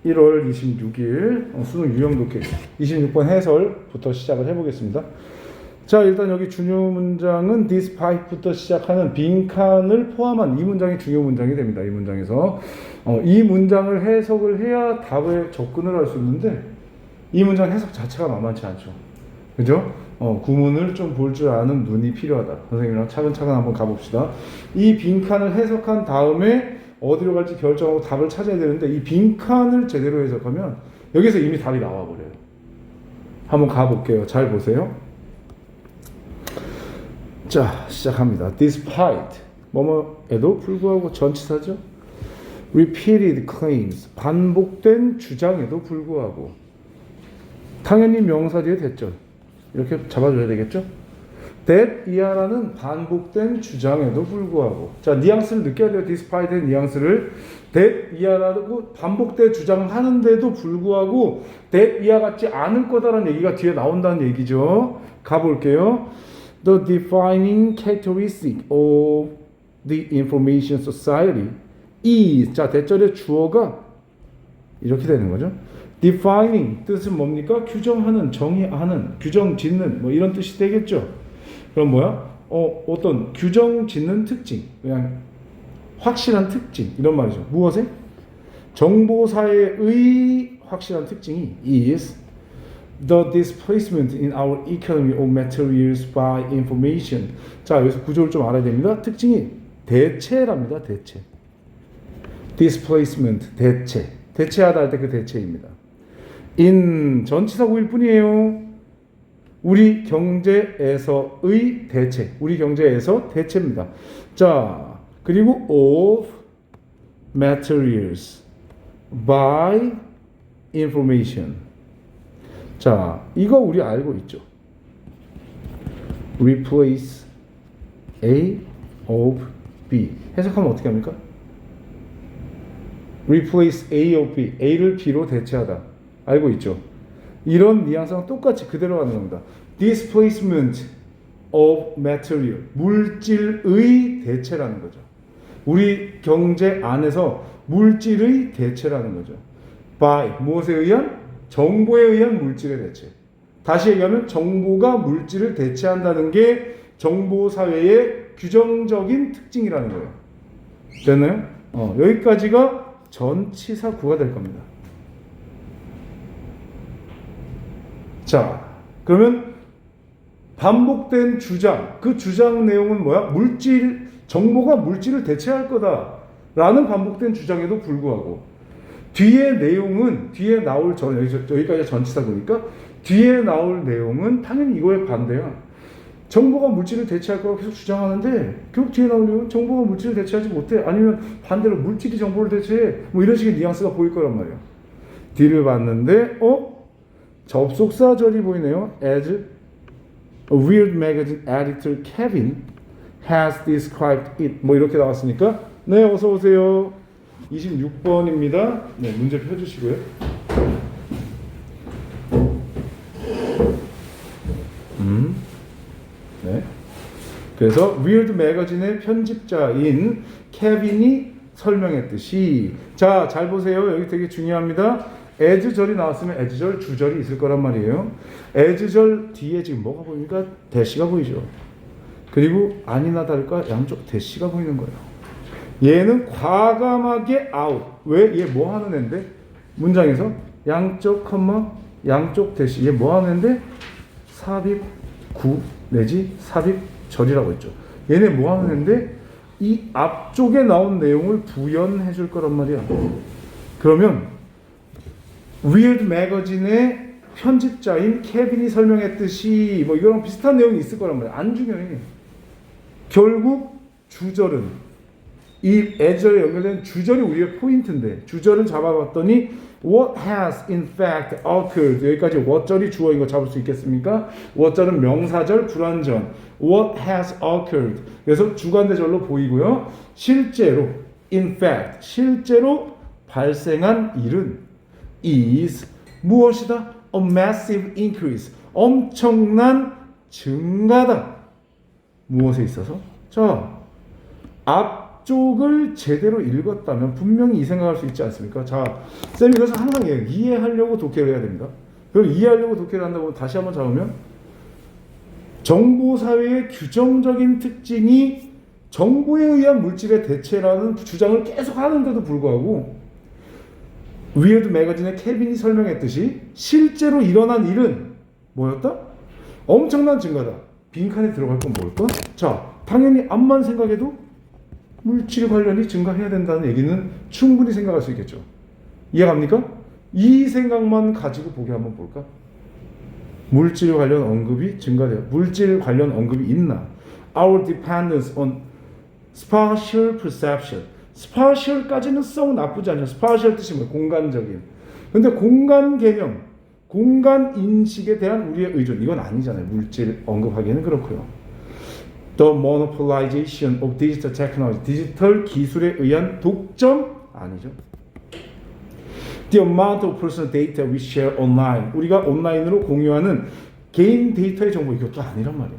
1월 26일 수능 유형 독해 26번 해설부터 시작을 해보겠습니다. 자, 일단 여기 중요 문장은 despite부터 시작하는 빈칸을 포함한 이 문장이 중요 문장이 됩니다. 이 문장에서 이 문장을 해석을 해야 답에 접근을 할 수 있는데 이 문장 해석 자체가 만만치 않죠. 그죠? 구문을 좀 볼 줄 아는 눈이 필요하다. 선생님이랑 차근차근 한번 가봅시다. 이 빈칸을 해석한 다음에 어디로 갈지 결정하고 답을 찾아야 되는데 이 빈칸을 제대로 해석하면 여기서 이미 답이 나와버려요. 한번 가볼게요. 잘 보세요. 자, 시작합니다. Despite 뭐뭐에도 불구하고 전치사죠. Repeated claims 반복된 주장에도 불구하고 당연히 명사 뒤에 대절 이렇게 잡아줘야 되겠죠. that 이하라는 반복된 주장에도 불구하고 자 뉘앙스를 느껴야 돼요. despite의 뉘앙스를 that 이하라고 반복된 주장을 하는데도 불구하고 that 이하 같지 않을 거다라는 얘기가 뒤에 나온다는 얘기죠. 가볼게요. The defining characteristic of the information society is 자 대절의 주어가 이렇게 되는 거죠. defining 뜻은 뭡니까? 규정하는, 정의하는, 규정 짓는 뭐 이런 뜻이 되겠죠. 그럼 뭐야? 어떤 규정 짓는 특징, 그냥 확실한 특징 이런 말이죠. 무엇에? 정보사회의 확실한 특징이 is the displacement in our economy of materials by information. 자, 여기서 구조를 좀 알아야 됩니다. 특징이 대체랍니다. 대체. displacement 대체. 대체하다 할 때 그 대체입니다. in 전치사구일 뿐이에요. 우리 경제에서의 대체. 우리 경제에서 대체입니다. 자, 그리고 of materials by information. 자, 이거 우리 알고 있죠. replace A of B. 해석하면 어떻게 합니까? replace A of B. A를 B로 대체하다. 알고 있죠. 이런 뉘앙스랑 똑같이 그대로 하는 겁니다. displacement of material. 물질의 대체라는 거죠. 우리 경제 안에서 물질의 대체라는 거죠. by 무엇에 의한? 정보에 의한 물질의 대체. 다시 얘기하면 정보가 물질을 대체한다는 게 정보사회의 규정적인 특징이라는 거예요. 됐나요? 여기까지가 전치사구가 될 겁니다. 자, 그러면 반복된 주장, 그 주장 내용은 뭐야? 정보가 물질을 대체할 거다라는 반복된 주장에도 불구하고 뒤에 내용은 뒤에 나올 여기까지 전치사구니까 뒤에 나올 내용은 당연히 이거에 반대야. 정보가 물질을 대체할 거라고 계속 주장하는데 결국 뒤에 나올 내용은 정보가 물질을 대체하지 못해. 아니면 반대로 물질이 정보를 대체해. 뭐 이런 식의 뉘앙스가 보일 거란 말이야. 뒤를 봤는데 접속사절이 보이네요. As a weird magazine editor Kevin has described it. 뭐 이렇게 나왔으니까 네, 어서 오세요. 26번입니다. 네, 문제 펴주시고요. 네. 그래서 Weird Magazine의 편집자인 케빈이 설명했듯이 자, 잘 보세요. 여기 되게 중요합니다. as절이 나왔으면 as절 주절이 있을 거란 말이에요. as절 뒤에 지금 뭐가 보입니까? 대시가 보이죠. 그리고 아니나 다를까 양쪽 대시가 보이는 거예요. 얘는 과감하게 out. 왜? 얘 뭐 하는 애인데? 문장에서 양쪽 컴마 양쪽 대시. 얘 뭐 하는 애인데? 삽입 구 내지 삽입 절이라고 했죠. 얘네 뭐 하는 애인데? 이 앞쪽에 나온 내용을 부연해 줄 거란 말이야. 그러면 Weird Magazine의 편집자인 케빈이 설명했듯이 뭐 이거랑 비슷한 내용이 있을 거란 말이야. 안 중요해. 결국 주절은 이 as절에 연결된 주절이 우리의 포인트인데 주절을 잡아봤더니 what has in fact occurred 여기까지 what절이 주어인 거 잡을 수 있겠습니까? what절은 명사절 불완전 what has occurred 그래서 주관대절로 보이고요. 실제로 in fact 실제로 발생한 일은 is 무엇이다? a massive increase 엄청난 증가다. 무엇에 있어서? 자, 앞 앞쪽을 제대로 읽었다면 분명히 이 생각할 수 있지 않습니까? 자, 쌤이 그래서 항상 이해하려고 독해를 해야 됩니다. 그럼 이해하려고 독해를 한다고 다시 한번 잡으면 정보사회의 규정적인 특징이 정보에 의한 물질의 대체라는 주장을 계속 하는데도 불구하고 위어드 매거진의 케빈이 설명했듯이 실제로 일어난 일은 뭐였다? 엄청난 증가다. 빈칸에 들어갈 건 뭘까? 자, 당연히 앞만 생각해도 물질 관련이 증가해야 된다는 얘기는 충분히 생각할 수 있겠죠. 이해갑니까? 이 생각만 가지고 보기 한번 볼까? 물질 관련 언급이 증가돼요. 물질 관련 언급이 있나? Our dependence on spatial perception. spatial까지는 썩 나쁘지 않죠. spatial 뜻이 뭐예요? 공간적인. 근데 공간 개념, 공간 인식에 대한 우리의 의존, 이건 아니잖아요. 물질 언급하기에는 그렇고요. The monopolization of digital technology. 디지털 기술에 의한 독점? 아니죠. The amount of personal data we share online. 우리가 온라인으로 공유하는 개인 데이터의 정보, 이것도 아니란 말이야.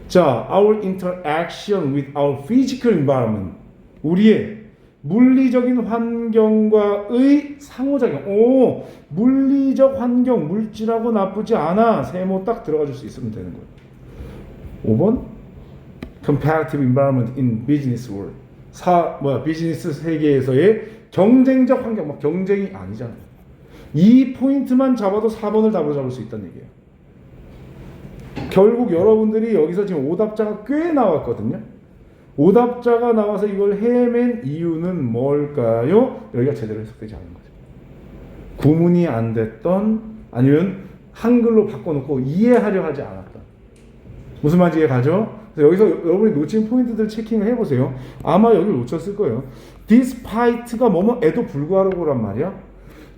자, our interaction with our physical environment. 우리의 물리적인 환경과의 상호작용. 오, 물리적 환경, 물질하고 나쁘지 않아. 세모 딱 들어가 줄 수 있으면 되는 거예요. 5번 comparative environment in business world. 비즈니스 세계에서의 경쟁적 환경, 막 경쟁이 아니잖아요. 이 포인트만 잡아도 4번을 답으로 잡을 수 있다는 얘기예요. 결국 여러분들이 여기서 지금 오답자가 꽤 나왔거든요. 오답자가 나와서 이걸 헤맨 이유는 뭘까요? 여기가 제대로 해석되지 않은 거죠. 구문이 안 됐던, 아니면 한글로 바꿔놓고 이해하려 하지 않았던. 무슨 말인지 이해가죠? 그래서 여기서 여러분이 놓친 포인트들 체킹을 해보세요. 아마 여기를 놓쳤을 거예요. despite가 뭐뭐에도 불구하고란 말이야.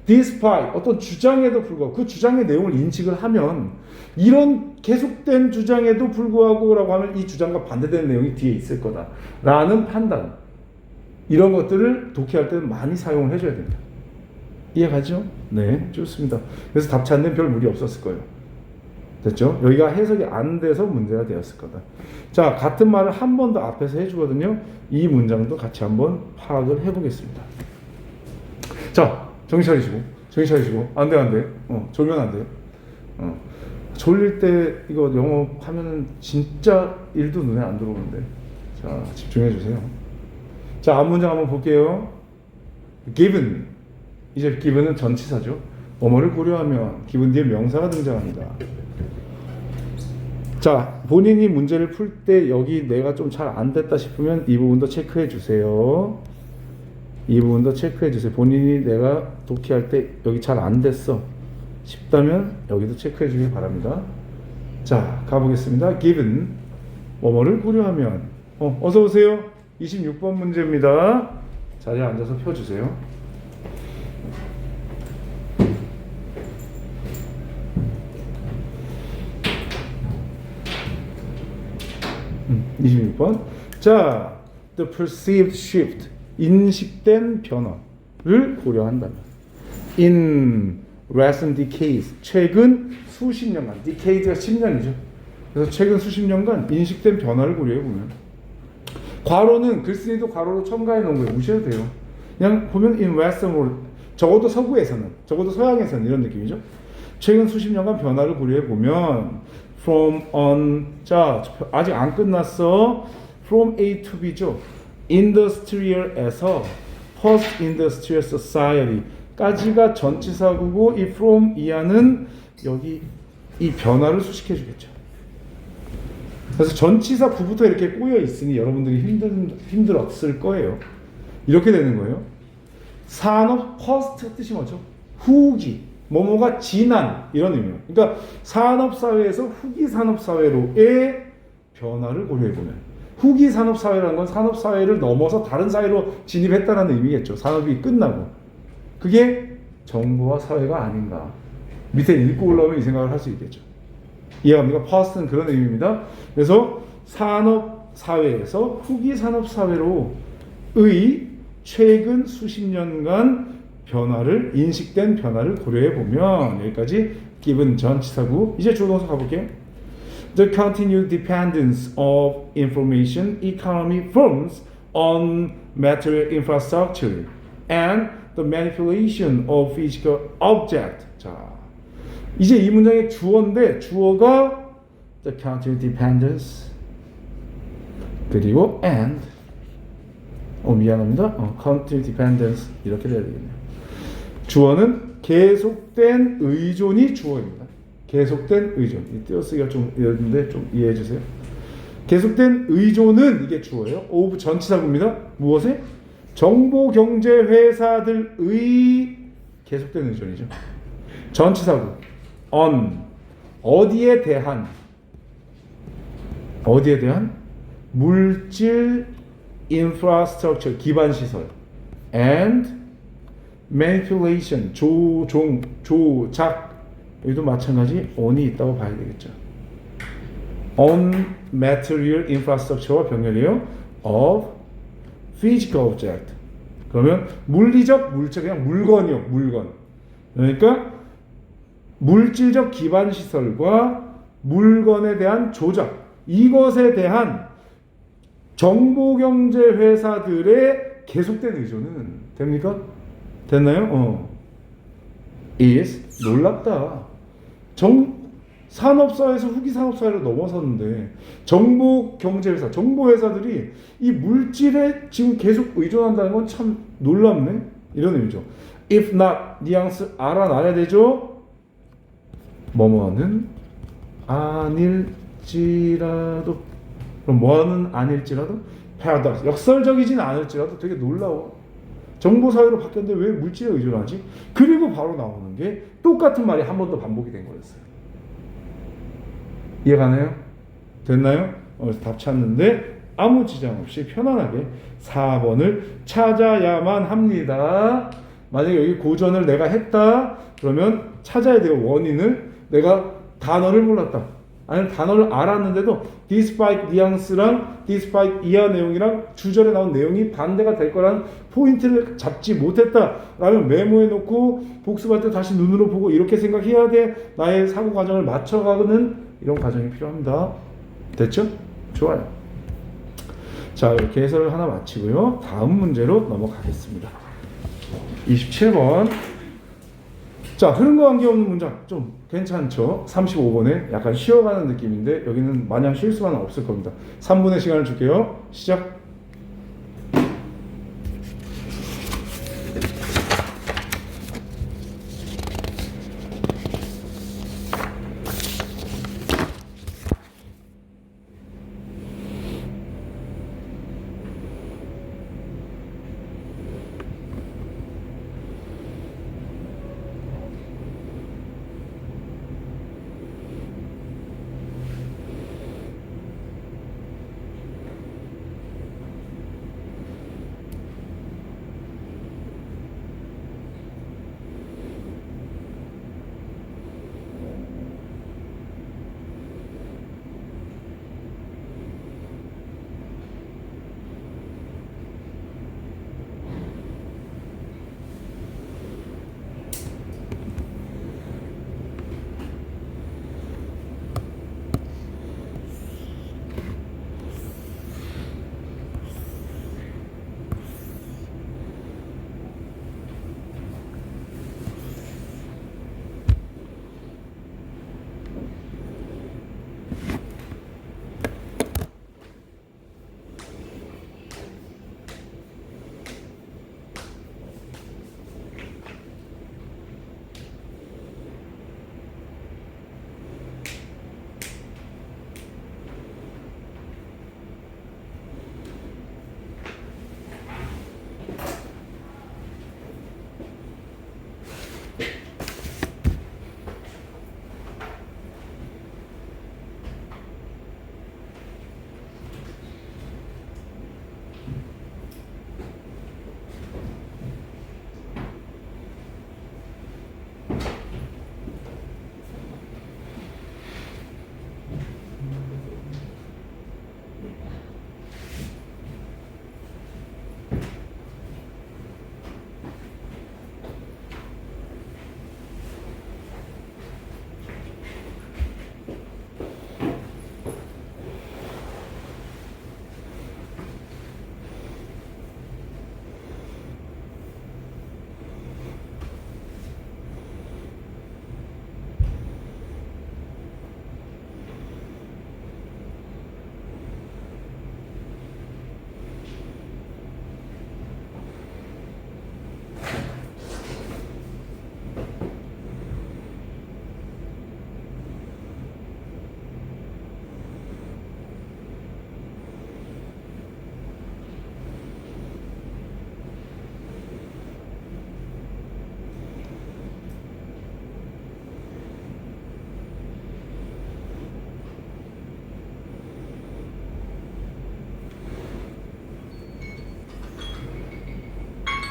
despite 어떤 주장에도 불구하고 그 주장의 내용을 인식을 하면 이런 계속된 주장에도 불구하고라고 하면 이 주장과 반대되는 내용이 뒤에 있을 거다라는 판단, 이런 것들을 독해할 때는 많이 사용을 해줘야 됩니다. 이해가죠? 네, 좋습니다. 그래서 답 찾는 별 무리 없었을 거예요. 됐죠? 여기가 해석이 안 돼서 문제가 되었을 거다. 자, 같은 말을 한 번 더 앞에서 해주거든요. 이 문장도 같이 한번 파악을 해보겠습니다. 자, 정신 차리시고. 안 돼. 졸면 안 돼요. 졸릴 때 이거 영어 하면은 진짜 일도 눈에 안 들어오는데. 자, 집중해 주세요. 자, 앞 문장 한번 볼게요. given. 이제 given은 전치사죠. 뭐뭐를 고려하면 given 뒤에 명사가 등장합니다. 자, 본인이 문제를 풀 때 여기 내가 좀 잘 안 됐다 싶으면 이 부분도 체크해 주세요. 이 부분도 체크해 주세요. 본인이 내가 독해할 때 여기 잘 안 됐어 싶다면 여기도 체크해 주길 바랍니다. 자, 가보겠습니다. given 뭐뭐를 고려하면 어서 오세요. 26번 문제입니다. 자리에 앉아서 펴주세요. 26번. 자, the perceived shift. 인식된 변화를 고려한다면 in recent decades. 최근 수십 년간. decade가 10년이죠. 그래서 최근 수십 년간 인식된 변화를 고려해보면 괄호는 글쓴이도 괄호로 첨가해 놓은 거예요. 무시해도 돼요. 그냥 보면 in western world. 적어도 서구에서는, 적어도 서양에서는 이런 느낌이죠. 최근 수십 년간 변화를 고려해보면 from on, 자, 아직 안 끝났어. from A to B죠. industrial에서 post-industrial society까지가 전치사구고 이 from 이하는 여기 이 변화를 수식해 주겠죠. 그래서 전치사 구부터 이렇게 꼬여 있으니 여러분들이 힘들었을 거예요. 이렇게 되는 거예요. 산업 post 뜻이 뭐죠? 후기. 뭐뭐가 지난 이런 의미예요. 그러니까 산업사회에서 후기 산업사회로의 변화를 고려해보면 후기 산업사회라는 건 산업사회를 넘어서 다른 사회로 진입했다는 의미겠죠. 산업이 끝나고. 그게 정부와 사회가 아닌가. 밑에 읽고 올라오면 이 생각을 할 수 있겠죠. 이해갑니까? 퍼스트는 그런 의미입니다. 그래서 산업사회에서 후기 산업사회로의 최근 수십 년간 변화를, 인식된 변화를 고려해보면 여기까지 given 전치사구. 이제 조동사 가볼게요. The continued dependence of information economy firms on material infrastructure and the manipulation of physical object. 자, 이제 이 문장의 주어인데 주어가 the continuous dependence 그리고 and 미안합니다. continuous dependence 이렇게 돼야 되겠네요. 주어는 계속된 의존이 주어입니다. 계속된 의존. 이 띄어쓰기가 좀 이런데 좀 이해해 주세요. 계속된 의존은 이게 주어예요. of 전치사구입니다. 무엇에? 정보경제회사들의 계속된 의존이죠. 전치사구. on 어디에 대한 물질 infrastructure 기반시설 and manipulation 조작 여기도 마찬가지 on이 있다고 봐야 되겠죠. on material infrastructure와 병렬이에요. of physical object. 그러면 물리적 물체 그냥 물건이요. 물건. 그러니까 물질적 기반 시설과 물건에 대한 조작 이것에 대한 정보경제 회사들의 계속된 의존은 됩니까? 됐나요? is 놀랍다. 산업사회에서 후기 산업사회로 넘어섰는데 정보경제회사, 정보회사들이 이 물질에 지금 계속 의존한다는 건 참 놀랍네. 이런 의미죠. If not, 뉘앙스 알아놔야 되죠. 뭐뭐는 아닐지라도 그럼 뭐는 아닐지라도 paradox, 역설적이진 않을지라도 되게 놀라워. 정보사회로 바뀌었는데 왜 물질에 의존하지? 그리고 바로 나오는 게 똑같은 말이 한 번 더 반복이 된 거였어요. 이해가나요? 됐나요? 답 찾는데 아무 지장 없이 편안하게 4번을 찾아야만 합니다. 만약에 여기 고전을 내가 했다 그러면 찾아야 돼요. 원인을. 내가 단어를 몰랐다. 아니면 단어를 알았는데도 despite 뉘앙스랑 despite 이하 내용이랑 주절에 나온 내용이 반대가 될 거라는 포인트를 잡지 못했다 라면 메모해 놓고 복습할 때 다시 눈으로 보고 이렇게 생각해야 돼. 나의 사고 과정을 맞춰가는 이런 과정이 필요합니다. 됐죠? 좋아요. 자, 이렇게 해설을 하나 마치고요. 다음 문제로 넘어가겠습니다. 27번. 자, 흐름과 관계없는 문장 좀 괜찮죠? 35번에 약간 쉬어가는 느낌인데 여기는 마냥 쉴 수만 없을 겁니다. 3분의 시간을 줄게요. 시작.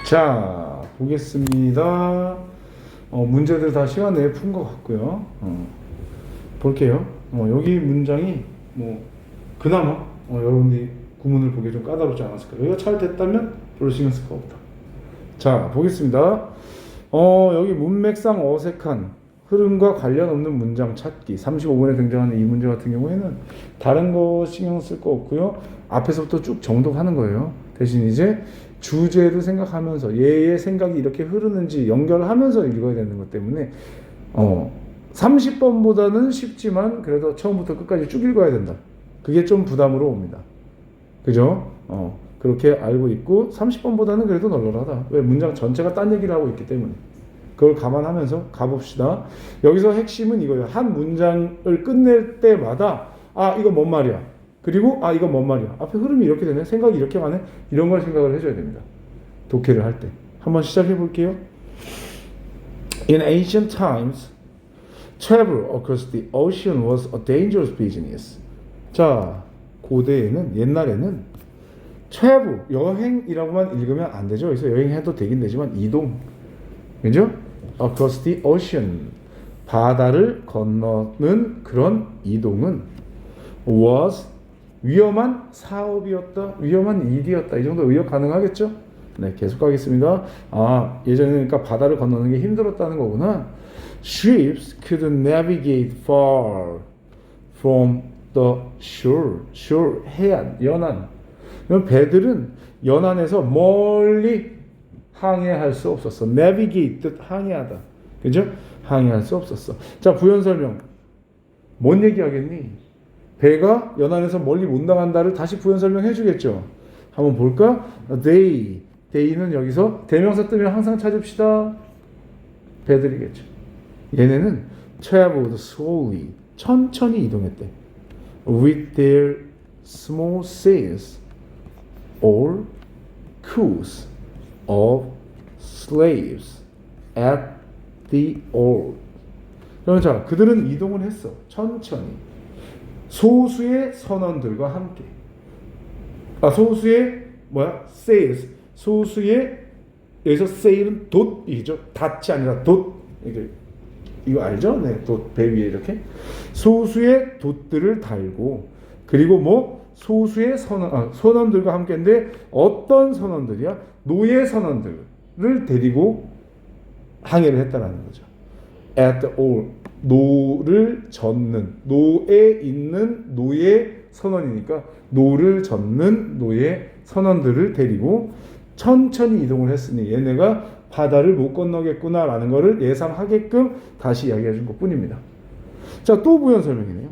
자, 보겠습니다. 문제들 다 시간 내에 푼 것 같고요. 볼게요. 여기 문장이 뭐 그나마 여러분들이 구문을 보기에 좀 까다롭지 않았을까요? 여기가 잘 됐다면 별로 신경 쓸 거 없다. 자, 보겠습니다. 여기 문맥상 어색한 흐름과 관련 없는 문장 찾기 35번에 등장하는 이 문제 같은 경우에는 다른 거 신경 쓸 거 없고요. 앞에서부터 쭉 정독하는 거예요. 대신 이제 주제를 생각하면서 얘의 생각이 이렇게 흐르는지 연결하면서 읽어야 되는 것 때문에 30번보다는 쉽지만 그래도 처음부터 끝까지 쭉 읽어야 된다. 그게 좀 부담으로 옵니다. 그죠? 그렇게 알고 있고 30번보다는 그래도 널널하다. 왜? 문장 전체가 딴 얘기를 하고 있기 때문에. 그걸 감안하면서 가봅시다. 여기서 핵심은 이거예요. 한 문장을 끝낼 때마다 이거 뭔 말이야. 그리고 이거 뭔 말이야. 앞에 흐름이 이렇게 되네. 생각이 이렇게 가네. 이런 걸 생각을 해줘야 됩니다. 독해를 할 때. 한번 시작해 볼게요. In ancient times, travel across the ocean was a dangerous business. 자, 고대에는 옛날에는 travel, 여행이라고만 읽으면 안 되죠. 그래서 여행해도 되긴 되지만 이동. 그죠? Across the ocean. 바다를 건너는 그런 이동은 was 위험한 사업이었다. 위험한 일이었다. 이 정도 의역 가능하겠죠? 네, 계속 가겠습니다. 예전에 그러니까 바다를 건너는 게 힘들었다는 거구나. Ships could navigate far from the shore. shore, 해안, 연안. 그럼 배들은 연안에서 멀리 항해할 수 없었어. navigate, 뜻 항해하다. 그죠? 항해할 수 없었어. 자, 부연 설명. 뭔 얘기하겠니? 배가 연안에서 멀리 못 나간다를 다시 부연 설명해 주겠죠. 한번 볼까? They는 여기서 대명사 뜨면 항상 찾읍시다. 배들이겠죠. 얘네는 traveled slowly, 천천히 이동했대. With their small sails or crews of slaves at the oar. 그러면 자, 그들은 이동을 했어. 천천히. 소수의 선원들과 함께. 소수의 sails. 소수의 여기서 sail은 돛이죠. 닷이 아니라 돛. 이거 알죠? 네, 돛 배 위에 이렇게 소수의 돛들을 달고 그리고 소수의 선원들과 함께인데 어떤 선원들이야? 노예 선원들을 데리고 항해를 했다라는 거죠. At the oar. 노를 젓는 노에 있는 노예 선원이니까 노를 젓는 노예 선원들을 데리고 천천히 이동을 했으니 얘네가 바다를 못 건너겠구나라는 것을 예상하게끔 다시 이야기해 준 것뿐입니다. 자, 또 부연 설명이네요.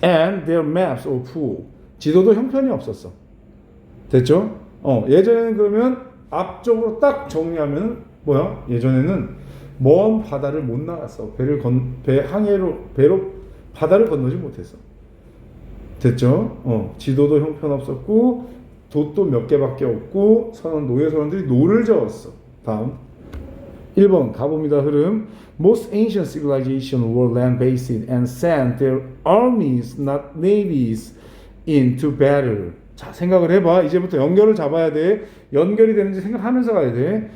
And their maps or pool. 지도도 형편이 없었어. 됐죠? 예전에는 그러면 앞쪽으로 딱 정리하면 예전에는 먼 바다를 못 나갔어. 배로 바다를 건너지 못했어. 됐죠? 지도도 형편없었고 돛도 몇 개밖에 없고 노예 선원들이 노를 저었어. 다음 1번 가봅니다. 흐름. Most ancient civilizations were land-based and sent their armies, not navies, into battle. 자, 생각을 해봐. 이제부터 연결을 잡아야 돼. 연결이 되는지 생각하면서 가야 돼.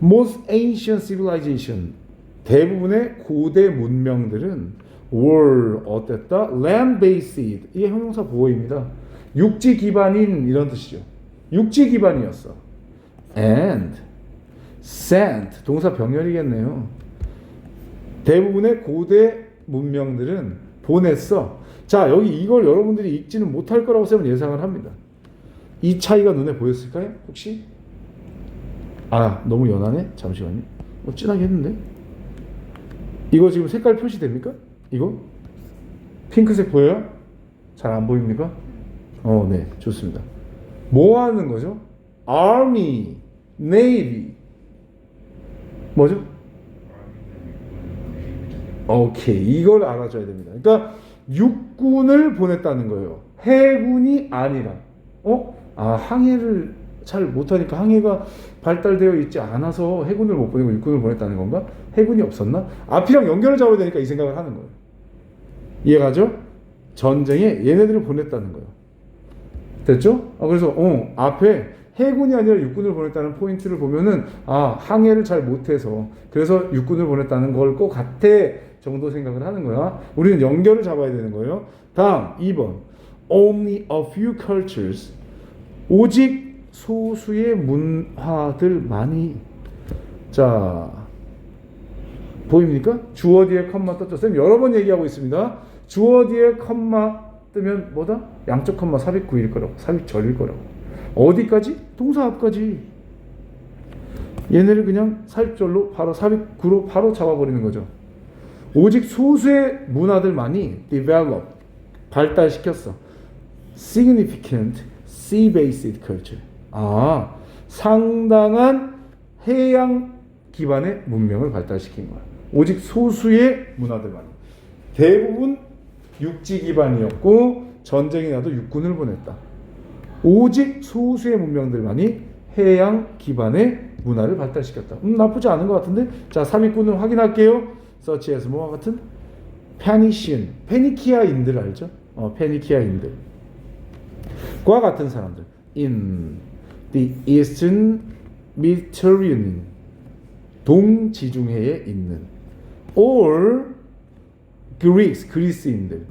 Most ancient civilization. 대부분의 고대 문명들은 were 어땠다? land-based. 이게 형용사 보호입니다. 육지 기반인 이런 뜻이죠. 육지 기반이었어. And sent 동사 병렬이겠네요. 대부분의 고대 문명들은 보냈어. 자, 여기 이걸 여러분들이 읽지는 못할 거라고 쌤은 예상을 합니다. 이 차이가 눈에 보였을까요? 혹시? 너무 연하네? 잠시만요. 진하게 했는데? 이거 지금 색깔 표시됩니까? 이거? 핑크색 보여요? 잘 안 보입니까? 네, 좋습니다. 뭐 하는 거죠? Army, Navy. 뭐죠? 오케이, 이걸 알아줘야 됩니다. 그러니까 육군을 보냈다는 거예요. 해군이 아니라. 항해를 잘 못하니까 항해가 발달되어 있지 않아서 해군을 못 보내고 육군을 보냈다는 건가? 해군이 없었나? 앞이랑 연결을 잡아야 되니까 이 생각을 하는 거예요. 이해가죠? 전쟁에 얘네들을 보냈다는 거예요. 됐죠? 그래서 앞에 해군이 아니라 육군을 보냈다는 포인트를 보면은 항해를 잘 못해서 그래서 육군을 보냈다는 걸 꼭 같아 정도 생각을 하는 거야. 우리는 연결을 잡아야 되는 거예요. 다음 2번 Only a few cultures 오직 소수의 문화들만이 자 보입니까? 주어 뒤에 컴마 떴죠. 쌤 여러 번 얘기하고 있습니다. 주어 뒤에 컴마 뜨면 뭐다? 양쪽 컴마 삽입구일 거라고. 삽입절일 거라고. 어디까지? 동사 앞까지. 얘네를 그냥 삽입절로 바로 삽입구로 바로 잡아버리는 거죠. 오직 소수의 문화들만이 develop 발달시켰어. significant sea-based culture. 상당한 해양 기반의 문명을 발달시킨 거야. 오직 소수의 문화들만. 대부분 육지 기반이었고 전쟁이 나도 육군을 보냈다. 오직 소수의 문명들만이 해양 기반의 문화를 발달시켰다. 나쁘지 않은 것 같은데? 자, 3위꾼을 확인할게요. such as 뭐와 같은? 페니시안, 페니키아인들 알죠? 페니키아인들. 과 같은 사람들. in the eastern Mediterranean 동지중해에 있는 or Greeks 그리스인들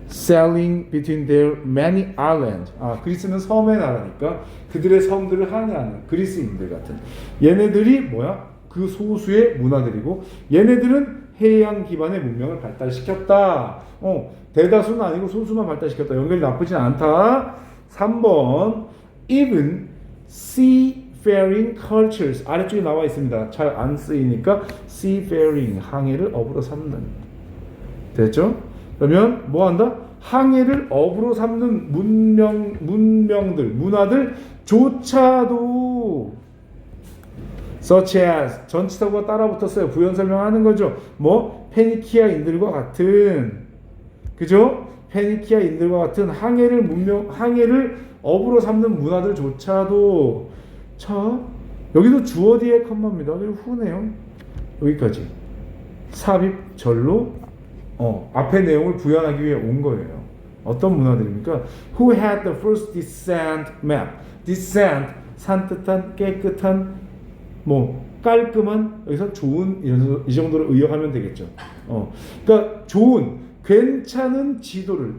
sailing between their many islands 그리스는 섬의 나라니까 그들의 섬들을 항해하는 그리스인들 같은 얘네들이 뭐야? 그 소수의 문화들이고 얘네들은 해양 기반의 문명을 발달시켰다. 대다수는 아니고 소수만 발달시켰다. 연결이 나쁘진 않다. 3번 even seafaring cultures 아래쪽에 나와 있습니다. 잘 안 쓰이니까 seafaring 항해를 업으로 삼는 됐죠? 그러면 뭐 한다? 항해를 업으로 삼는 문명들 문화들 조차도 such as 전치사구가 따라 붙었어요. 부연 설명하는 거죠. 뭐 페니키아인들과 같은 그죠? 페니키아인들과 같은 항해를 업으로 삼는 문화들조차도 자 여기도 주어 뒤에 컴마입니다. 그리고 후네요. 여기까지 삽입절로 앞의 내용을 부연하기 위해 온 거예요. 어떤 문화들입니까? Who had the first descent map? descent 산뜻한 깨끗한 뭐 깔끔한 여기서 좋은 이 정도로 의역하면 되겠죠. 그러니까 좋은 괜찮은 지도를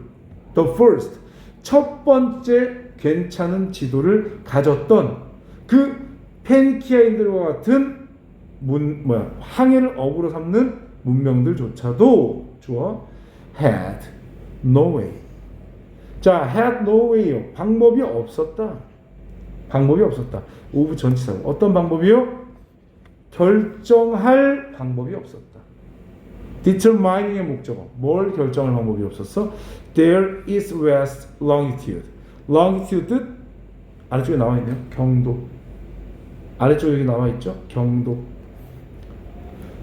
the first 첫 번째 괜찮은 지도를 가졌던 그 페니키아인들과 같은 항해를 업으로 삼는 문명들조차도 주어 had no way. 자, had no way요. 방법이 없었다. 방법이 없었다. of 전치사. 어떤 방법이요? 결정할 방법이 없었다. determining의 목적어. 뭘 결정할 방법이 없었어? There is west longitude. longitude 뜻 아래쪽에 나와 있네요. 경도. 아래쪽에 여기 나와 있죠? 경도.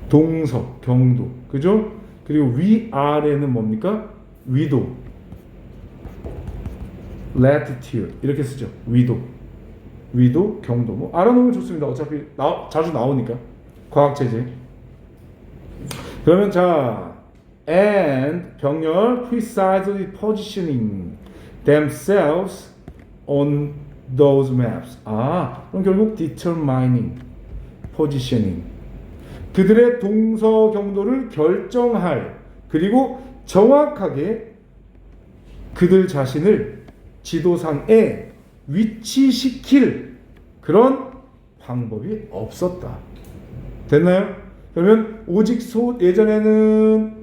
동서, 경도. 그죠? 그리고 위아래는 뭡니까? 위도. latitude. 이렇게 쓰죠. 위도. 위도, 경도. 뭐 알아놓으면 좋습니다. 어차피 자주 나오니까. 과학체제. 그러면 자, and 병렬 precisely positioning themselves on those maps. 그럼 결국 determining, positioning. 그들의 동서 경도를 결정할 그리고 정확하게 그들 자신을 지도상에 위치시킬 그런 방법이 없었다. 됐나요? 그러면 오직 예전에는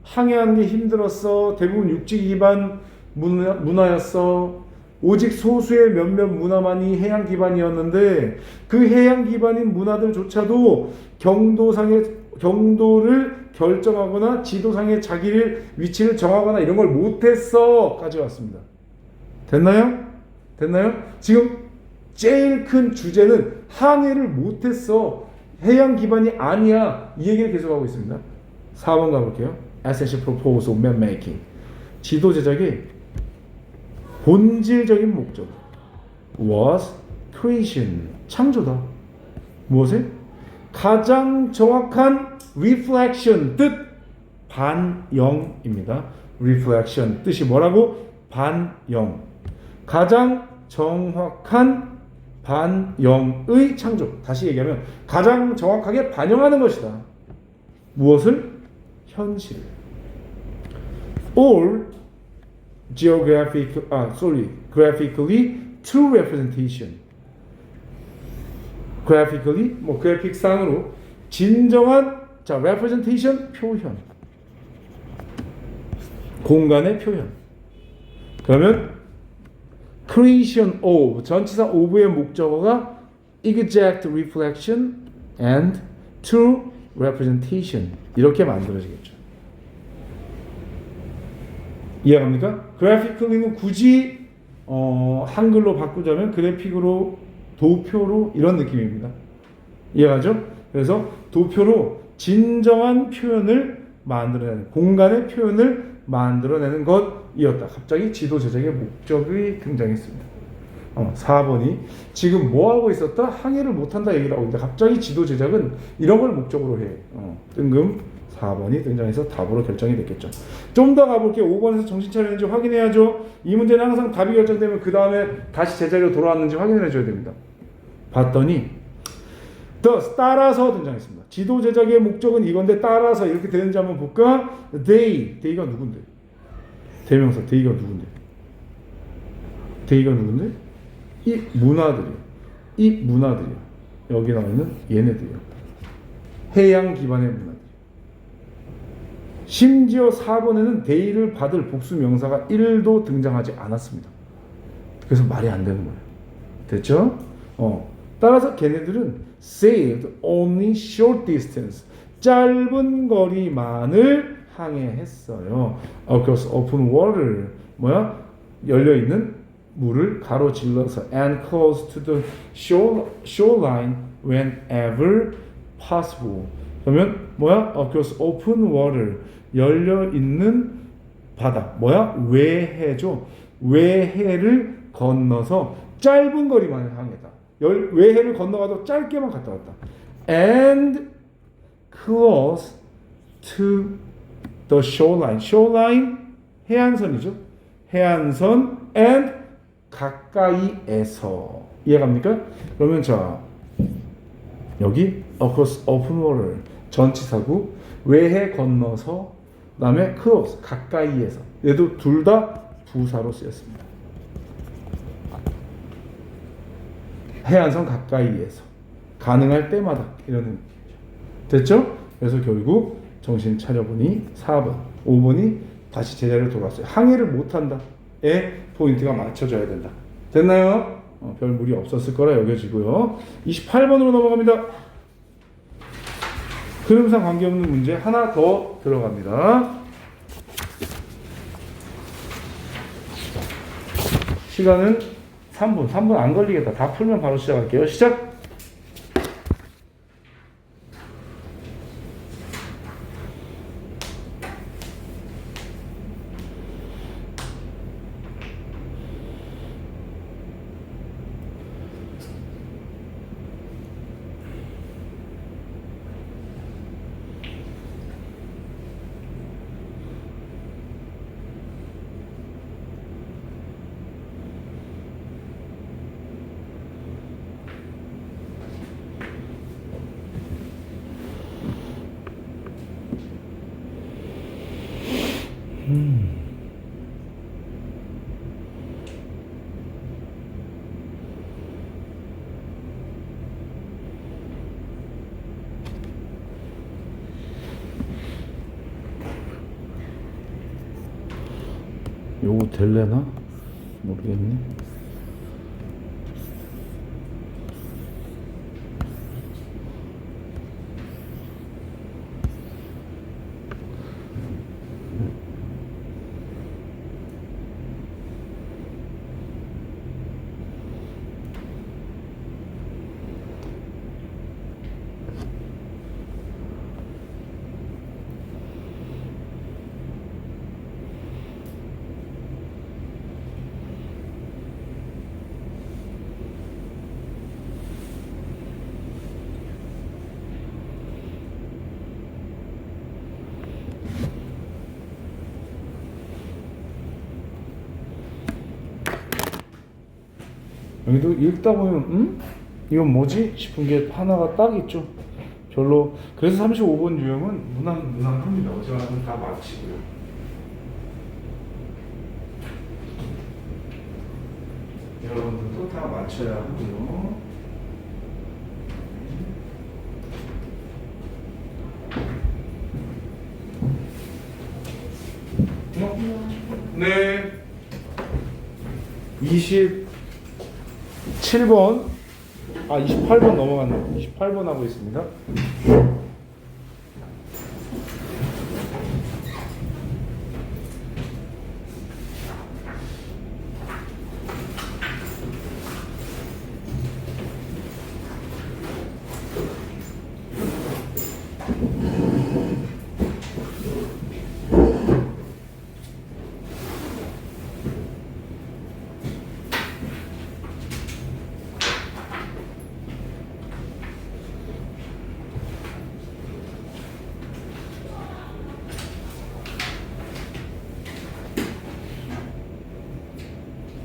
항해하는 게 힘들었어. 대부분 육지 기반 문화였어. 오직 소수의 몇몇 문화만이 해양 기반이었는데 그 해양 기반인 문화들조차도 경도를 결정하거나 지도상의 자기를 위치를 정하거나 이런 걸 못했어까지 왔습니다. 됐나요? 지금 제일 큰 주제는 항해를 못했어. 해양 기반이 아니야. 이 얘기를 계속하고 있습니다. 4번 가볼게요. Essential Purpose of Map Making. 지도 제작의 본질적인 목적 was creation. 창조다. 무엇에? 가장 정확한 reflection 뜻 반영입니다. reflection 뜻이 뭐라고? 반영. 가장 정확한 반영의 창조. 다시 얘기하면 가장 정확하게 반영하는 것이다. 무엇을? 현실을. Or graphically true representation. graphically 뭐 그래픽상으로 진정한 자 representation 표현. 공간의 표현. 그러면 creation of 전치사 of의 목적어가 exact reflection and true representation 이렇게 만들어지겠죠. 이해갑니까? graphically는 굳이 한글로 바꾸자면 그래픽으로 도표로 이런 느낌입니다. 이해가죠? 그래서 도표로 진정한 표현을 만들어내는 공간의 표현을 만들어내는 것이었다. 갑자기 지도 제작의 목적이 등장했습니다. 4번이 지금 뭐하고 있었다? 항해를 못한다 얘기를 하고 있는데 갑자기 지도 제작은 이런 걸 목적으로 해. 뜬금 4번이 등장해서 답으로 결정이 됐겠죠. 좀 더 가볼게요. 5번에서 정신 차렸는지 확인해야죠. 이 문제는 항상 답이 결정되면 그 다음에 다시 제자리로 돌아왔는지 확인을 해줘야 됩니다. 봤더니 thus 따라서 등장했습니다. 지도 제작의 목적은 이건데 따라서 이렇게 되는지 한번 볼까? they가 누군데? 대명사 they가 누군데? they가 누군데? 이 문화들이요. 여기 나와 있는 얘네들이요. 해양 기반의 문화들. 심지어 4번에는 they를 받을 복수 명사가 1도 등장하지 않았습니다. 그래서 말이 안 되는 거예요. 됐죠? 따라서 걔네들은 sailed only short distance 짧은 거리만을 항해했어요. across open water 열려있는 물을 가로질러서 and close to the shoreline whenever possible. 그러면 across open water 열려있는 바다 외해죠. 외해를 건너서 짧은 거리만을 항해다. 외해를 건너가도 짧게만 갔다 왔다. And close to the shoreline. shoreline 해안선이죠. 해안선 and 가까이에서. 이해갑니까? 그러면 자 여기 across open water 전치사구 외해 건너서 그다음에 close 가까이에서 얘도 둘 다 부사로 쓰였습니다. 해안선 가까이에서 가능할 때마다 이런 의미죠. 됐죠? 그래서 결국 정신 차려보니 4번, 5번이 다시 제자리로 돌아왔어요. 항해를 못한다에 포인트가 맞춰져야 된다. 됐나요? 별 무리 없었을 거라 여겨지고요. 28번으로 넘어갑니다. 흐름상 관계없는 문제 하나 더 들어갑니다. 시간은 3분 안 걸리겠다. 다 풀면 바로 시작할게요. 시작! 요거 될래나? 모르겠네. 여기도 읽다 보면 이건 뭐지 싶은 게 하나가 딱 있죠. 별로. 그래서 35번 유형은 무난합니다. 어지간하면 다 마치고요. 여러분들도 다 맞춰야 하고요. 네. 27번, 28번 넘어갔네요. 28번 하고 있습니다.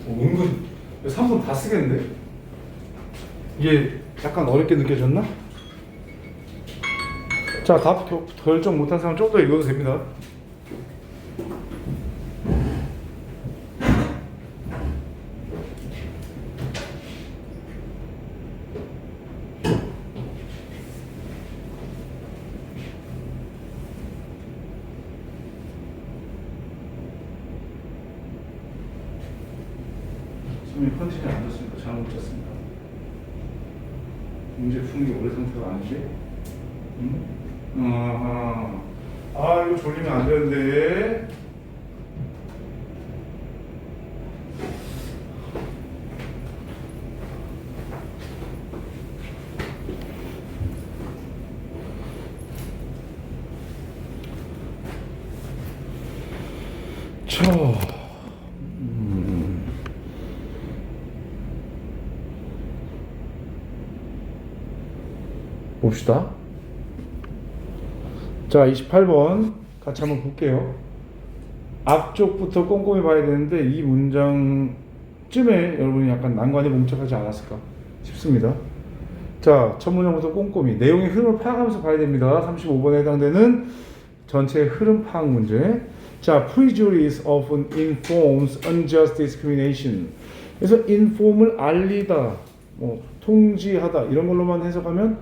은근 3번 다 쓰겠는데? 이게 약간 어렵게 느껴졌나? 자, 답 결정 못한 사람 좀 더 읽어도 됩니다. 손이 컨디션이 안 좋습니까? 잘못 쳤습니다. 문제 푸는 게 원래 상태가 아닌데? 이거 졸리면 안 되는데. 봅시다. 자, 28번 같이 한번 볼게요. 앞쪽부터 꼼꼼히 봐야 되는데 이 문장쯤에 여러분이 약간 난관이 봉착하지 않았을까 싶습니다. 자, 첫 문장부터 꼼꼼히 내용의 흐름을 파악하면서 봐야 됩니다. 35번에 해당되는 전체 흐름 파악 문제. 자, prejudice often informs unjust discrimination. 그래서 inform을 알리다, 통지하다 이런 걸로만 해석하면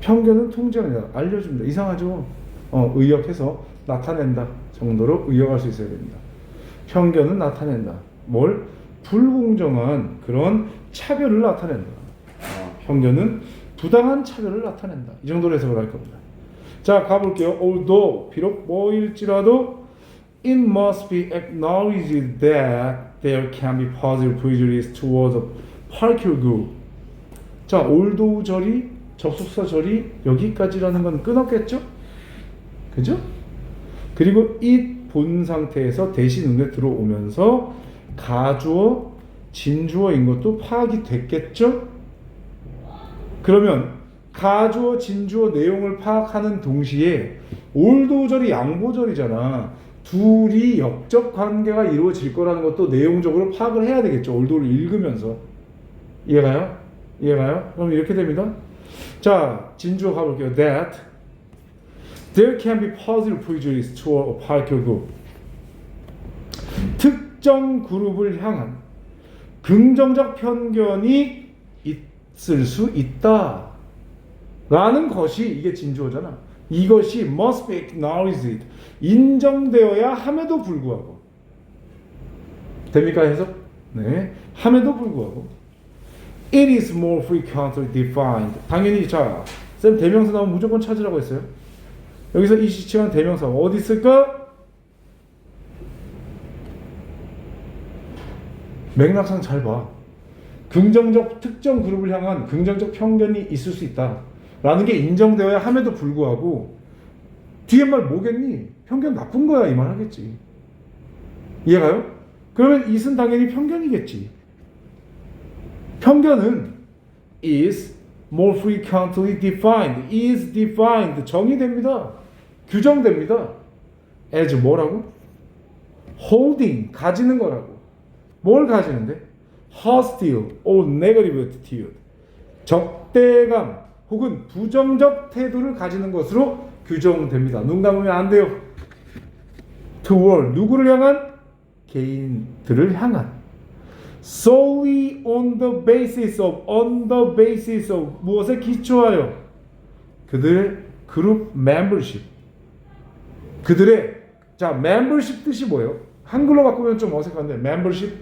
편견은 통제합니다. 알려줍니다. 이상하죠? 의역해서 나타낸다 정도로 의역할 수 있어야 됩니다. 편견은 나타낸다. 뭘? 불공정한 그런 차별을 나타낸다. 편견은 부당한 차별을 나타낸다. 이 정도로 해석을 할 겁니다. 자, 가볼게요. Although, 비록 뭐일지라도 it must be acknowledged that there can be positive prejudice towards a particular group. 자, although 절이 접속사 절이 여기까지라는 건 끊었겠죠? 그죠? 그리고 it 본 상태에서 대신 눈에 들어오면서 가주어, 진주어인 것도 파악이 됐겠죠? 그러면 가주어, 진주어 내용을 파악하는 동시에 올도절이 양보절이잖아. 둘이 역적 관계가 이루어질 거라는 것도 내용적으로 파악을 해야 되겠죠. 올도를 읽으면서. 이해가요? 이해가요? 그럼 이렇게 됩니다. 자, 진주어 가볼게요. That there can be positive prejudice toward a particular group. 특정 그룹을 향한 긍정적 편견이 있을 수 있다. 라는 것이 이게 진주어잖아. 이것이 must be acknowledged. 인정되어야 함에도 불구하고. 됩니까 해석? 네. 함에도 불구하고. It is more frequently defined. 당연히 자, 쌤 대명사 나오면 무조건 찾으라고 했어요. 여기서 이 시칭한 대명사 어디 있을까? 맥락상 잘 봐. 긍정적 특정 그룹을 향한 긍정적 편견이 있을 수 있다. 라는 게 인정되어야 함에도 불구하고 뒤에 말 뭐겠니? 편견 나쁜 거야 이 말 하겠지. 이해가요? 그러면 it은 당연히 편견이겠지. 편견은 is more frequently defined, is defined 정의됩니다. 규정됩니다. as 뭐라고? holding 가지는 거라고. 뭘 가지는데? hostile or negative attitude. 적대감 혹은 부정적 태도를 가지는 것으로 규정됩니다. 눈 감으면 안 돼요. toward 누구를 향한? 개인들을 향한. solely on the basis of 무엇에 기초하여? 그들의 그룹 membership. 그들의 자 membership 뜻이 뭐예요? 한글로 바꾸면 좀 어색한데 membership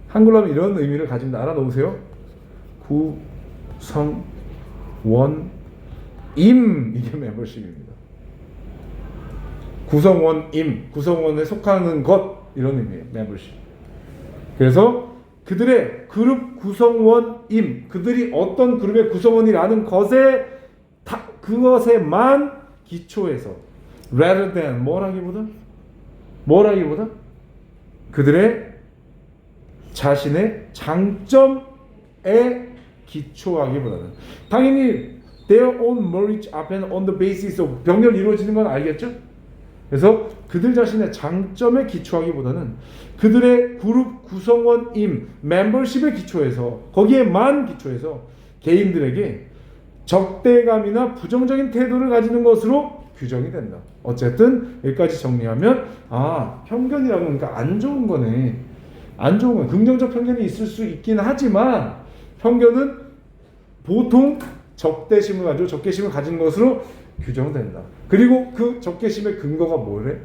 한글로 하면 이런 의미를 가진다. 알아놓으세요. 구성원 임 이게 membership입니다. 구성원임 구성원에 속하는 것 이런 의미예요. membership. 그래서 그들의 그룹 구성원임 그들이 어떤 그룹의 구성원이라는 것에 그것에만 기초해서 rather than 뭐라기보다 그들의 자신의 장점에 기초하기보다는 당연히 their own merit 앞에는 on the basis of 병렬 이루어지는 건 알겠죠? 그래서 그들 자신의 장점에 기초하기보다는 그들의 그룹 구성원임 멤버십에 기초해서 거기에만 기초해서 개인들에게 적대감이나 부정적인 태도를 가지는 것으로 규정이 된다. 어쨌든 여기까지 정리하면 편견이라고 그러니까 안 좋은 거네. 안 좋은 거. 긍정적 편견이 있을 수 있긴 하지만 편견은 보통 적대심을 가지고 적개심을 가진 것으로 규정된다. 그리고 그 적개심의 근거가 뭐래?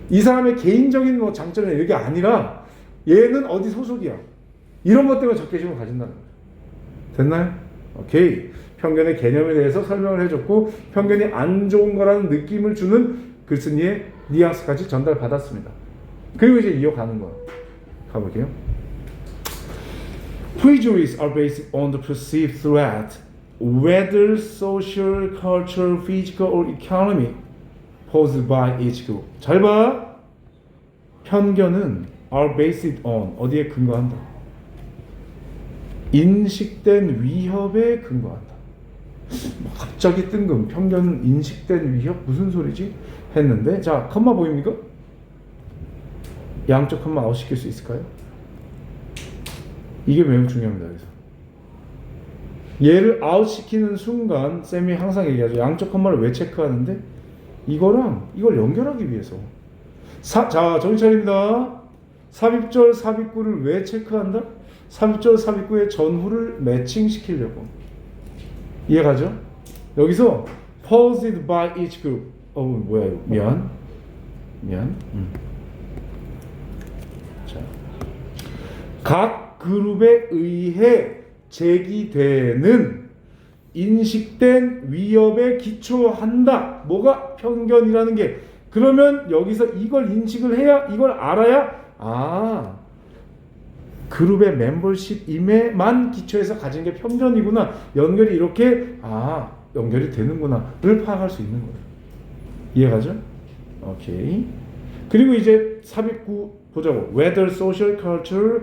이 사람의 개인적인 장점이 이게 아니라 얘는 어디 소속이야. 이런 것 때문에 적개심을 가진다는 거야. 됐나요? 오케이. 편견의 개념에 대해서 설명을 해줬고 편견이 안 좋은 거라는 느낌을 주는 글쓴이의 뉘앙스까지 전달받았습니다. 그리고 이제 이어가는 거야. 가볼게요. Prejudices are based on the perceived threat, whether social, cultural, physical, or economic, posed by each group. 잘 봐. 편견은 are based on 어디에 근거한다? 인식된 위협에 근거한다. 갑자기 뜬금 편견은 인식된 위협 무슨 소리지? 했는데 자 컴마 보입니까? 양쪽 컴마 아웃시킬 수 있을까요? 이게 매우 중요합니다. 그래서 얘를 아웃시키는 순간 쌤이 항상 얘기하죠. 양쪽 컴마를 왜 체크하는데? 이거랑 이걸 연결하기 위해서. 자 정신 차립니다. 삽입절 삽입구를 왜 체크한다? 삽입절 삽입구의 전후를 매칭시키려고. 이해가죠? 여기서 posed by each group. 뭐야 이거? 미안. 자, 각 그룹에 의해 제기되는 인식된 위협에 기초한다. 뭐가 편견이라는 게. 그러면 여기서 이걸 인식을 해야 이걸 알아야 그룹의 멤버십임에만 기초해서 가진 게 편견이구나. 연결이 이렇게 연결이 되는구나를 파악할 수 있는 거예요. 이해가죠? 오케이. 그리고 이제 삽입구 보자고. Whether social, cultural,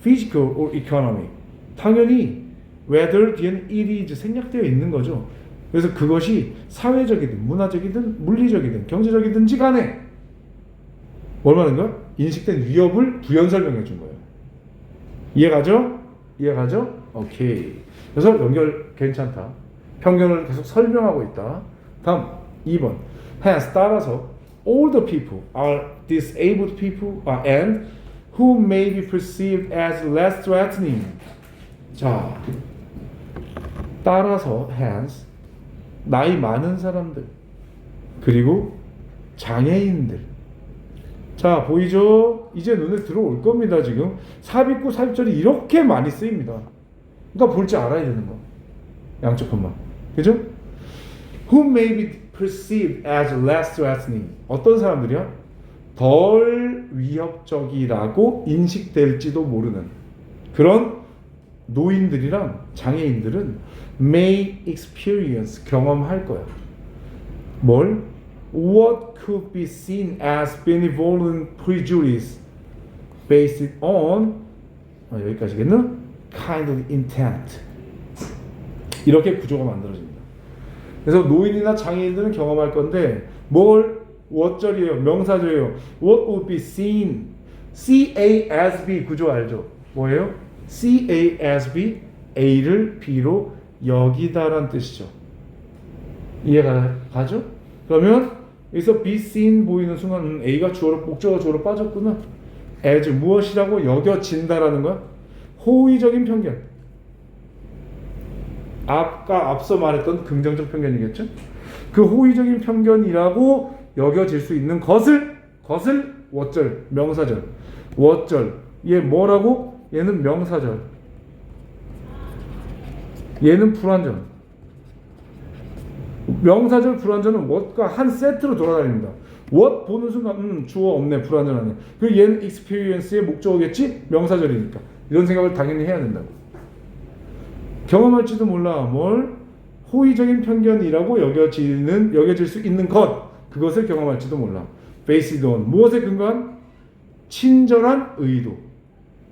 physical or economic. 당연히 whether 뒤에는 it is 생략되어 있는 거죠. 그래서 그것이 사회적이든 문화적이든 물리적이든 경제적이든지 간에 뭘 말하는 거야? 인식된 위협을 부연 설명해 준 거예요. 이해가죠? 오케이. 그래서 연결 괜찮다. 편견을 계속 설명하고 있다. 다음 2번. Hence 따라서 all the people are disabled people and who may be perceived as less threatening. 자, 따라서 hence 나이 많은 사람들 그리고 장애인들. 자 보이죠? 이제 눈에 들어올 겁니다. 지금 삽입구 삽입절이 이렇게 많이 쓰입니다. 그러니까 볼 줄 알아야 되는 거. 양쪽 컴마. 그죠? Who may be perceived as less threatening. 어떤 사람들이야? 덜 위협적이라고 인식될지도 모르는 그런 노인들이랑 장애인들은 may experience 경험할 거야. 뭘? What could be seen as benevolent prejudice based on 여기까지겠나? kind of intent. 이렇게 구조가 만들어집니다. 그래서 노인이나 장애인들은 경험할 건데 뭘? what절이에요. 명사절이에요. What would be seen? CASB 구조 알죠? 뭐예요? C-A as B, A를 B로 여기다란 뜻이죠. 이해가 가죠? 그러면 여기서 be seen 보이는 순간 A가 주어로 목적어 주어로 빠졌구나. as 무엇이라고 여겨진다라는 거야? 호의적인 편견. 앞서 말했던 긍정적 편견이겠죠? 그 호의적인 편견이라고 여겨질 수 있는 것을 what절, 명사절. what절. 얘 뭐라고? 얘는 명사절. 얘는 불완전. 명사절 불완전은 what과 한 세트로 돌아다닙니다. what 보는 순간 주어 없네, 불완전하네. 그리고 얘는 experience의 목적어겠지? 명사절이니까. 이런 생각을 당연히 해야 된다고. 경험할지도 몰라. 뭘? 호의적인 편견이라고 여겨질 수 있는 것. 그것을 경험할지도 몰라. based on. 무엇에 근거한? 친절한 의도.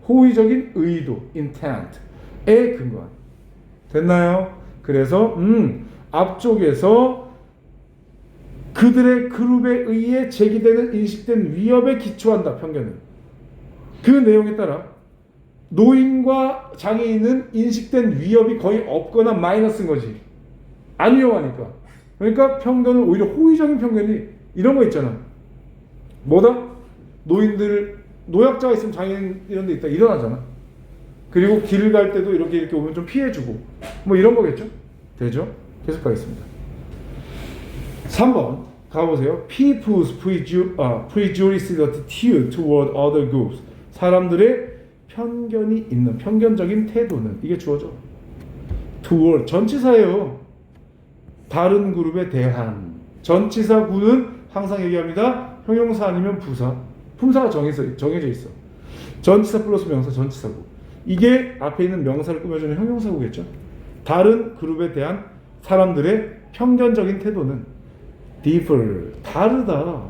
호의적인 의도. intent에 근거한. 됐나요? 그래서 앞쪽에서 그들의 그룹에 의해 제기되는 인식된 위협에 기초한다. 편견은. 그 내용에 따라 노인과 장애인은 인식된 위협이 거의 없거나 마이너스인 거지. 안 위험하니까. 그러니까 편견은 오히려 호의적인 편견이 이런 거 있잖아. 뭐다? 노인들, 노약자가 있으면 장애인 이런 데 있다 일어나잖아. 그리고 길 갈 때도 이렇게 오면 좀 피해주고 뭐 이런 거겠죠? 되죠? 계속 가겠습니다. 3번 가보세요. People's prejudiced attitude toward other groups. 사람들의 편견이 있는 편견적인 태도는 이게 주어져. toward 전치사예요. 다른 그룹에 대한. 전치사구는 항상 얘기합니다. 형용사 아니면 부사. 품사가 정해져 있어. 전치사 플러스 명사 전치사구. 이게 앞에 있는 명사를 꾸며주는 형용사구겠죠. 다른 그룹에 대한 사람들의 편견적인 태도는 differ 다르다.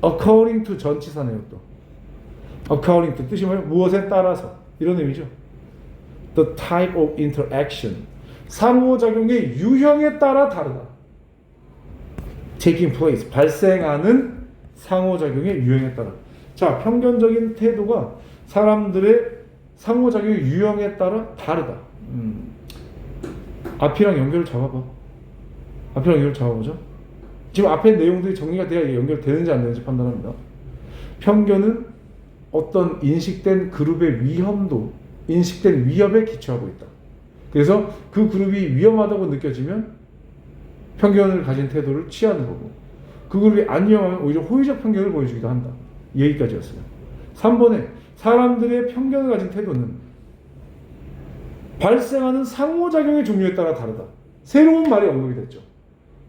according to 전치사네요 또. according to 뜻이 뭐예요? 무엇에 따라서 이런 의미죠. the type of interaction 상호작용의 유형에 따라 다르다. taking place 발생하는 상호작용의 유형에 따라. 자, 편견적인 태도가 사람들의 상호작용의 유형에 따라 다르다. 앞이랑 연결을 잡아봐. 앞이랑 연결을 잡아보죠. 지금 앞에 내용들이 정리가 돼야 연결되는지 안 되는지 판단합니다. 편견은 어떤 인식된 그룹의 위험도, 인식된 위협에 기초하고 있다. 그래서 그 그룹이 위험하다고 느껴지면 편견을 가진 태도를 취하는 거고, 그 그룹이 안 위험하면 오히려 호의적 편견을 보여주기도 한다. 이 얘기까지였어요. 3번에 사람들의 편견을 가진 태도는 발생하는 상호작용의 종류에 따라 다르다. 새로운 말이 언급이 됐죠.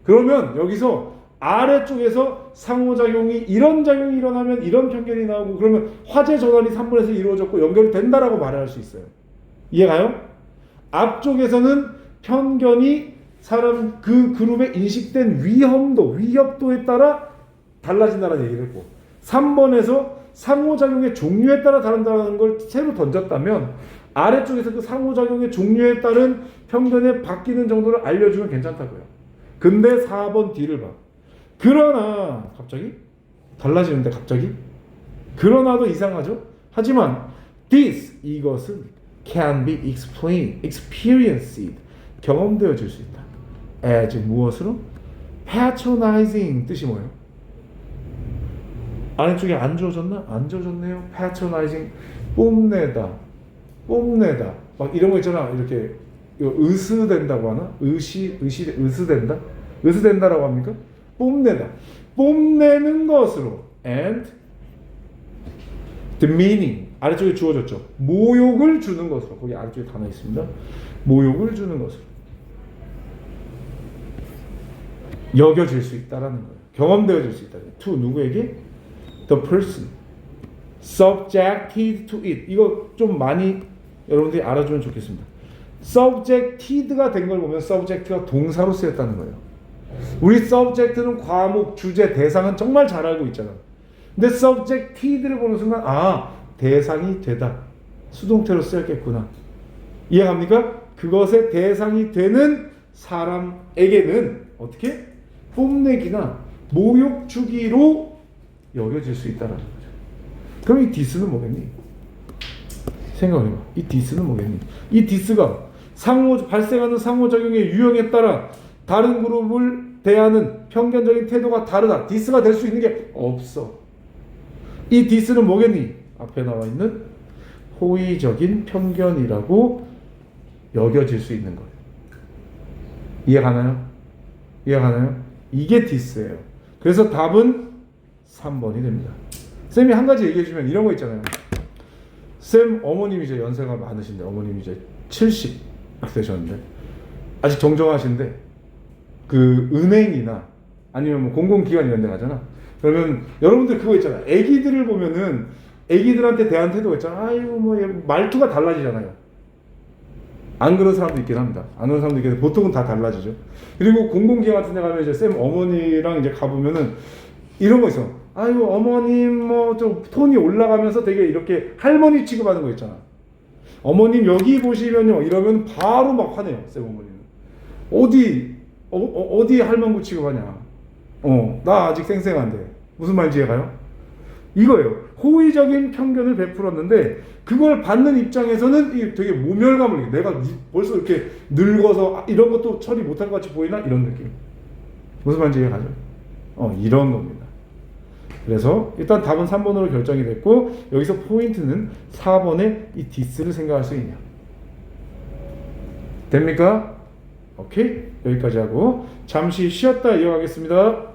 그러면 여기서 아래쪽에서 상호작용이 이런 작용이 일어나면 이런 편견이 나오고 그러면 화제 전환이 3번에서 이루어졌고 연결이 된다라고 말할 수 있어요. 이해가요? 앞쪽에서는 편견이 사람 그 그룹에 인식된 위험도, 위협도에 따라 달라진다는 얘기를 했고 3번에서 상호작용의 종류에 따라 다른다는 걸 새로 던졌다면 아래쪽에서 그 상호작용의 종류에 따른 편견에 바뀌는 정도를 알려주면 괜찮다고요. 근데 4번 D를 봐. 그러나 갑자기 달라지는데 갑자기 그러나도 이상하죠. 하지만 this 이것은 can be explained, experienced 경험되어질 수 있다. as 무엇으로? patronizing 뜻이 뭐예요? 아래쪽에 안 주어졌나? 안 주어졌네요. patronizing 뽐내다 막 이런 거 있잖아. 이렇게 이거 의스된다고 하나? 의스된다? 의스된다라고 합니까? 뽐내다. 뽐내는 것으로 and demeaning 아래쪽에 주어졌죠. 모욕을 주는 것으로 거기 아래쪽에 단어 있습니다. 모욕을 주는 것으로 여겨질 수 있다라는 거예요. 경험되어질 수 있다. to 누구에게? The person subjected to it. 이거 좀 많이 여러분들이 알아주면 좋겠습니다. subjected가 된 걸 보면 subject가 동사로 쓰였다는 거예요. 우리 subject는 과목, 주제, 대상은 정말 잘 알고 있잖아. 근데 subjected를 보는 순간 대상이 되다. 수동태로 쓰였겠구나. 이해갑니까? 그것의 대상이 되는 사람에게는 어떻게? 뽐내기나 모욕 주기로 여겨질 수 있다는 거죠. 그럼 이 this는 뭐겠니? 생각해봐. 이 디스는 뭐겠니? 이 디스가 발생하는 상호작용의 유형에 따라 다른 그룹을 대하는 편견적인 태도가 다르다. 디스가 될 수 있는 게 없어. 이 디스는 뭐겠니? 앞에 나와 있는 호의적인 편견이라고 여겨질 수 있는 거예요. 이해가나요? 이해가나요? 이게 디스예요. 그래서 답은 3번이 됩니다. 쌤이 한 가지 얘기해 주면 이런 거 있잖아요. 쌤 어머님이 이제 연세가 많으신데, 어머님이 이제 70 되셨는데 아직 정정하신데 그 은행이나 아니면 뭐 공공기관 이런 데 가잖아. 그러면 여러분들 그거 있잖아. 애기들을 보면은 애기들한테 대한 태도가 있잖아. 아이고 뭐 말투가 달라지잖아요. 안 그런 사람도 있긴 합니다. 안 그런 사람도 있긴 한데 보통은 다 달라지죠. 그리고 공공기관 같은 데 가면 이제 쌤 어머니랑 이제 가보면은 이런 거 있어. 아이고 어머님 뭐 좀 톤이 올라가면서 되게 이렇게 할머니 취급하는 거 있잖아. 어머님 여기 보시면요 이러면 바로 막 화내요. 쌤 어머니는 어디 할망구 취급하냐. 나 아직 쌩쌩한데 무슨 말인지 이해가요? 이거예요. 호의적인 편견을 베풀었는데 그걸 받는 입장에서는 이게 되게 모멸감을 느껴. 내가 벌써 이렇게 늙어서 이런 것도 처리 못할 것 같이 보이나? 이런 느낌. 무슨 말인지 이해가죠? 이런 겁니다. 그래서 일단 답은 3번으로 결정이 됐고 여기서 포인트는 4번의 이 디스를 생각할 수 있냐. 됩니까? 오케이? 여기까지 하고 잠시 쉬었다 이어가겠습니다.